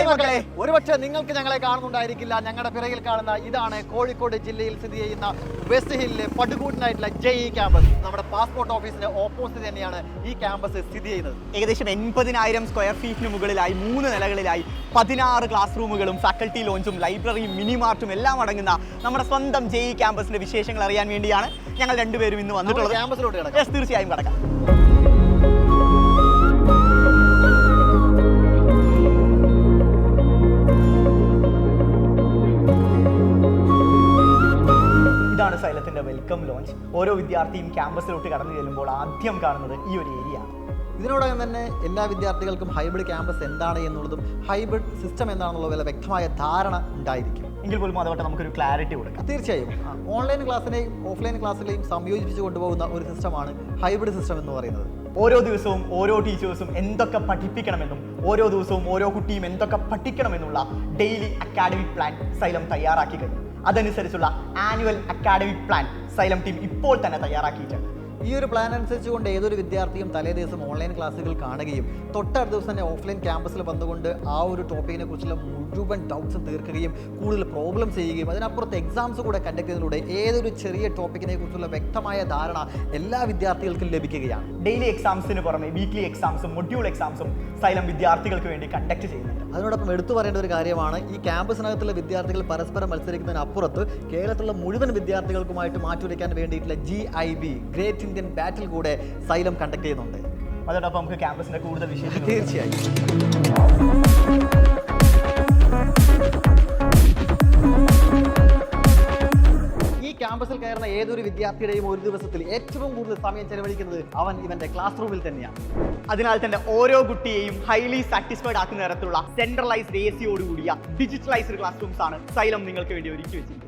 മക്കളെ, ഒരുപക്ഷെ നിങ്ങൾക്ക് ഞങ്ങളെ കാണുന്നുണ്ടായിരിക്കില്ല. ഞങ്ങളുടെ പിറകിൽ കാണുന്ന ഇതാണ് കോഴിക്കോട് ജില്ലയിൽ സ്ഥിതി ചെയ്യുന്ന വെസ്റ്റ് ഹില്ലിലെ പടുകൂട്ടനായിട്ടുള്ള JE ക്യാമ്പസ്. നമ്മുടെ പാസ്പോർട്ട് ഓഫീസിന്റെ ഓപ്പോസിറ്റ് തന്നെയാണ് ഈ ക്യാമ്പസ് സ്ഥിതി ചെയ്യുന്നത്. ഏകദേശം 80,000 സ്ക്വയർ ഫീറ്റിന് മുകളിലായി 3 നിലകളിലായി 16 ക്ലാസ് റൂമുകളും ഫാക്കൽറ്റി ലോഞ്ചും ലൈബ്രറിയും മിനിമാർട്ടും എല്ലാം അടങ്ങുന്ന നമ്മുടെ സ്വന്തം JE ക്യാമ്പസിന്റെ വിശേഷങ്ങൾ അറിയാൻ വേണ്ടിയാണ് ഞങ്ങൾ രണ്ടുപേരും ഇന്ന് വന്നിട്ടുള്ളത്. ക്യാമ്പസിലോട്ട് തീർച്ചയായും കടക്കാം. ഇതാണ് സൈലത്തിന്റെ വെൽക്കം ലോഞ്ച്. ഓരോ വിദ്യാർത്ഥിയും ക്യാമ്പസിലോട്ട് കടന്നു ചെല്ലുമ്പോൾ ആദ്യം കാണുന്നത് ഈ ഒരു ഏരിയ ആണ്. ഇതിനോടകം തന്നെ എല്ലാ വിദ്യാർത്ഥികൾക്കും ഹൈബ്രിഡ് ക്യാമ്പസ് എന്താണ് എന്നുള്ളതും ഹൈബ്രിഡ് സിസ്റ്റം എന്താണെന്നുള്ള വില വ്യക്തമായ ധാരണ ഉണ്ടായിരിക്കും. എങ്കിൽ പോലും അതുകൊണ്ട് നമുക്കൊരു ക്ലാരിറ്റി കൊടുക്കാം. തീർച്ചയായും ഓൺലൈൻ ക്ലാസ്സിനെയും ഓഫ്ലൈൻ ക്ലാസ്സിലെയും സംയോജിപ്പിച്ച് കൊണ്ടുപോകുന്ന ഒരു സിസ്റ്റമാണ് ഹൈബ്രിഡ് സിസ്റ്റം എന്ന് പറയുന്നത്. ഓരോ ദിവസവും ഓരോ ടീച്ചേഴ്സും എന്തൊക്കെ പഠിപ്പിക്കണമെന്നും ഓരോ ദിവസവും ഓരോ കുട്ടിയും എന്തൊക്കെ പഠിക്കണമെന്നുള്ള ഡെയിലി അക്കാഡമിക് പ്ലാൻ സൈലം തയ്യാറാക്കി കഴിഞ്ഞു. അതനുസരിച്ചുള്ള annual academic plan xylem team ഇപ്പോൾ തന്നെ തയ്യാറാക്കിയിട്ടുണ്ട്. ഈ ഒരു പ്ലാൻ അനുസരിച്ചുകൊണ്ട് ഏതൊരു വിദ്യാർത്ഥിയും തലേ ദിവസം ഓൺലൈൻ ക്ലാസ്സുകൾ കാണുകയും തൊട്ടടുത്ത ദിവസം തന്നെ ഓഫ്ലൈൻ ക്യാമ്പസിൽ വന്നുകൊണ്ട് ആ ഒരു ടോപ്പിക്കിനെ കുറിച്ചുള്ള മുഴുവൻ ഡൗട്ട്സ് തീർക്കുകയും കൂടുതൽ പ്രോബ്ലം ചെയ്യുകയും അതിനപ്പുറത്ത് എക്സാംസ് കൂടെ കണ്ടക്ട് ചെയ്യുന്നതിലൂടെ ഏതൊരു ചെറിയ ടോപ്പിക്കിനെ കുറിച്ചുള്ള വ്യക്തമായ ധാരണ എല്ലാ വിദ്യാർത്ഥികൾക്കും ലഭിക്കുകയാണ്. ഡെയിലി എക്സാംസിന് പുറമെ വീക്ക്ലി എക്സാംസും മൊഡ്യൂൾ എക്സാംസും സൈലം വിദ്യാർത്ഥികൾക്ക് വേണ്ടി കണ്ടക്ട് ചെയ്യുന്നുണ്ട്. അതിനോടൊപ്പം എടുത്തു പറയേണ്ട ഒരു കാര്യമാണ്, ഈ ക്യാമ്പസിനകത്തുള്ള വിദ്യാർത്ഥികൾ പരസ്പരം മത്സരിക്കുന്നതിനപ്പുറത്ത് കേരളത്തിലുള്ള മുഴുവൻ വിദ്യാർത്ഥികൾക്കുമായിട്ട് മാറ്റുരയ്ക്കാൻ വേണ്ടിയിട്ടുള്ള GIB ഗ്രേറ്റ് ഇന്ത്യൻ ബാറ്റിൽ കൂടെ സൈലം കണ്ടക്ട് ചെയ്യുന്നുണ്ട്. അതോടൊപ്പം നമുക്ക് ക്യാമ്പസിന്റെ കൂടുതൽ വിശേഷങ്ങൾ തീർച്ചയായും ഈ ക്യാമ്പസിൽ കയറുന്ന ഏതൊരു വിദ്യാർത്ഥിയുടെയും ഒരു ദിവസത്തിൽ ഏറ്റവും കൂടുതൽ സമയം ചെലവഴിക്കുന്നത് അവൻ ഇവന്റെ ക്ലാസ് റൂമിൽ തന്നെയാണ്. അതിനാൽ തന്നെ ഓരോ കുട്ടിയെയും ഹൈലി സാറ്റിസ്ഫൈഡ് ആക്കുന്ന തരത്തിലുള്ള സെൻട്രലൈസ്ഡ് ACയോടുകൂടിയ ഡിജിറ്റലൈസ്ഡ് ക്ലാസ് റൂംസ് ആണ് സൈലം നിങ്ങൾക്ക് വേണ്ടി ഒരുക്കി വെച്ചിരിക്കുന്നത്.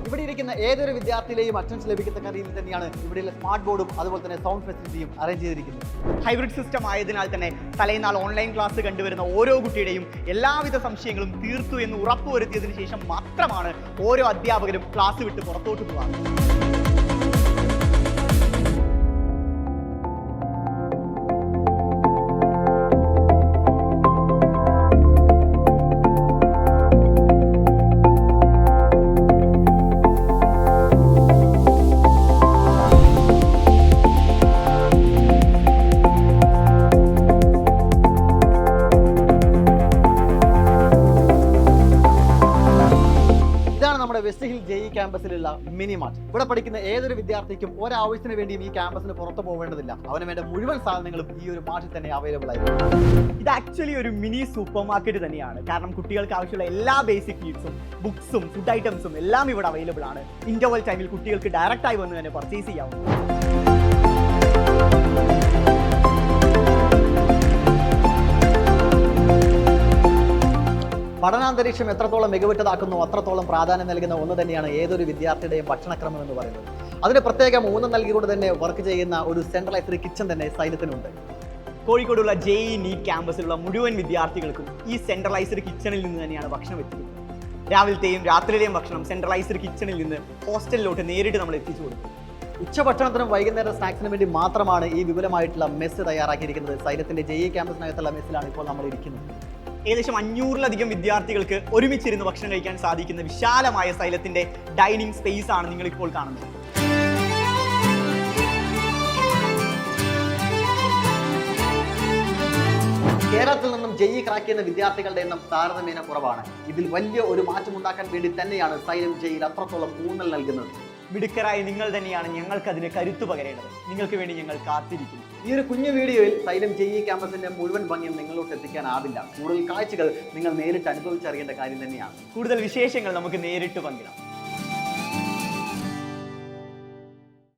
ഇവിടെ ഇരിക്കുന്ന ഏതൊരു വിദ്യാർത്ഥിയിലെയും അറ്റൻഷൻ ലഭിക്കത്തക്ക രീതിയിൽ തന്നെയാണ് ഇവിടെയുള്ള സ്മാർട്ട് ബോർഡും അതുപോലെ തന്നെ സൗണ്ട് ഫെസിലിറ്റിയും അറേഞ്ച് ചെയ്തിരിക്കുന്നത്. ഹൈബ്രിഡ് സിസ്റ്റം ആയതിനാൽ തന്നെ തലേനാൾ ഓൺലൈൻ ക്ലാസ് കണ്ടുവരുന്ന ഓരോ കുട്ടിയുടെയും എല്ലാവിധ സംശയങ്ങളും തീർത്തു എന്ന് ഉറപ്പുവരുത്തിയതിനു ശേഷം മാത്രമാണ് ഓരോ അധ്യാപകരും ക്ലാസ് വിട്ട് പുറത്തോട്ട് പോകാറ്. West hill JE ക്യാമ്പസിലുള്ള മിനിമാർട്ട്. ഇവിടെ പഠിക്കുന്ന ഏതൊരു വിദ്യാർത്ഥിക്കും ഒരാവശ്യത്തിന് വേണ്ടിയും ഈ ക്യാമ്പസിന് പുറത്തു പോകേണ്ടതില്ല. അവന് വേണ്ട മുഴുവൻ സാധനങ്ങളും ഈ ഒരു മാർട്ടിൽ തന്നെ അവൈലബിൾ ആയിരിക്കും. ഇത് ആക്ച്വലി ഒരു മിനി സൂപ്പർ മാർക്കറ്റ് തന്നെയാണ്. കാരണം കുട്ടികൾക്ക് ആവശ്യമുള്ള എല്ലാ ബേസിക് നീഡ്സും ബുക്സും ഫുഡ് ഐറ്റംസും എല്ലാം ഇവിടെ അവൈലബിൾ ആണ്. ഇന്റർവൽ ടൈമിൽ കുട്ടികൾക്ക് ഡയറക്റ്റ് ആയി വന്ന് തന്നെ പർച്ചേസ് ചെയ്യാവുന്നു. പഠനാന്തരീക്ഷം എത്രത്തോളം മികവുറ്റതാക്കുന്നു അത്രത്തോളം പ്രാധാന്യം നൽകുന്ന ഒന്ന് തന്നെയാണ് ഏതൊരു വിദ്യാർത്ഥിയുടെയും ഭക്ഷണക്രമം എന്ന് പറയുന്നത്. അതിന് പ്രത്യേകം ഊന്നൽ നൽകിക്കൊണ്ട് തന്നെ വർക്ക് ചെയ്യുന്ന ഒരു സെൻട്രലൈസ്ഡ് കിച്ചൺ തന്നെ സൈലത്തിനുണ്ട്. കോഴിക്കോടുള്ള JE നീറ്റ് ക്യാമ്പസിലുള്ള മുഴുവൻ വിദ്യാർത്ഥികൾക്കും ഈ സെൻട്രലൈസ്ഡ് കിച്ചണിൽ നിന്ന് തന്നെയാണ് ഭക്ഷണം എത്തിക്കുന്നത്. രാവിലത്തെയും രാത്രിയിലെയും ഭക്ഷണം സെൻട്രലൈസ്ഡ് കിച്ചണിൽ നിന്ന് ഹോസ്റ്റലിലോട്ട് നേരിട്ട് നമ്മൾ എത്തിച്ചു കൊടുക്കും. ഉച്ചഭക്ഷണത്തിനും വൈകുന്നേരം സ്നാക്സിനും വേണ്ടി മാത്രമാണ് ഈ വിപുലമായിട്ടുള്ള മെസ്സ് തയ്യാറാക്കിയിരിക്കുന്നത്. സൈലത്തിന്റെ JE ക്യാമ്പസിനകത്തുള്ള മെസ്സിലാണ് ഇപ്പോൾ നമ്മൾ ഇരിക്കുന്നത്. ഏകദേശം 500-ലധികം വിദ്യാർത്ഥികൾക്ക് ഒരുമിച്ചിരുന്ന് ഭക്ഷണം കഴിക്കാൻ സാധിക്കുന്ന വിശാലമായ സൈലത്തിന്റെ ഡൈനിങ് സ്പേസ് ആണ് നിങ്ങൾ ഇപ്പോൾ കാണുന്നത്. കേരളത്തിൽ നിന്നും JE ക്രാക്ക് ചെയ്യുന്ന വിദ്യാർത്ഥികളുടെ എണ്ണം താരതമ്യേന കുറവാണ്. ഇതിൽ വലിയ ഒരു മാറ്റം ഉണ്ടാക്കാൻ വേണ്ടി തന്നെയാണ് സൈലം JEയിൽ അത്രത്തോളം ഊന്നൽ നൽകുന്നത്. മിടുക്കരായ നിങ്ങൾ തന്നെയാണ് ഞങ്ങൾക്ക് അതിന് കരുത്തു പകരേണ്ടത്. നിങ്ങൾക്ക് വേണ്ടി ഞങ്ങൾ കാത്തിരിക്കുന്നു. ഈ ഒരു കുഞ്ഞു വീഡിയോയിൽ സൈലം JE ക്യാമ്പസിന്റെ മുഴുവൻ ഭംഗിയും നിങ്ങളോട്ട് എത്തിക്കാനാവില്ല. കൂടുതൽ കാഴ്ചകൾ നിങ്ങൾ നേരിട്ട് അനുഭവിച്ചറിയേണ്ട കാര്യം തന്നെയാണ്. കൂടുതൽ വിശേഷങ്ങൾ നമുക്ക് നേരിട്ട് പങ്കിടാം.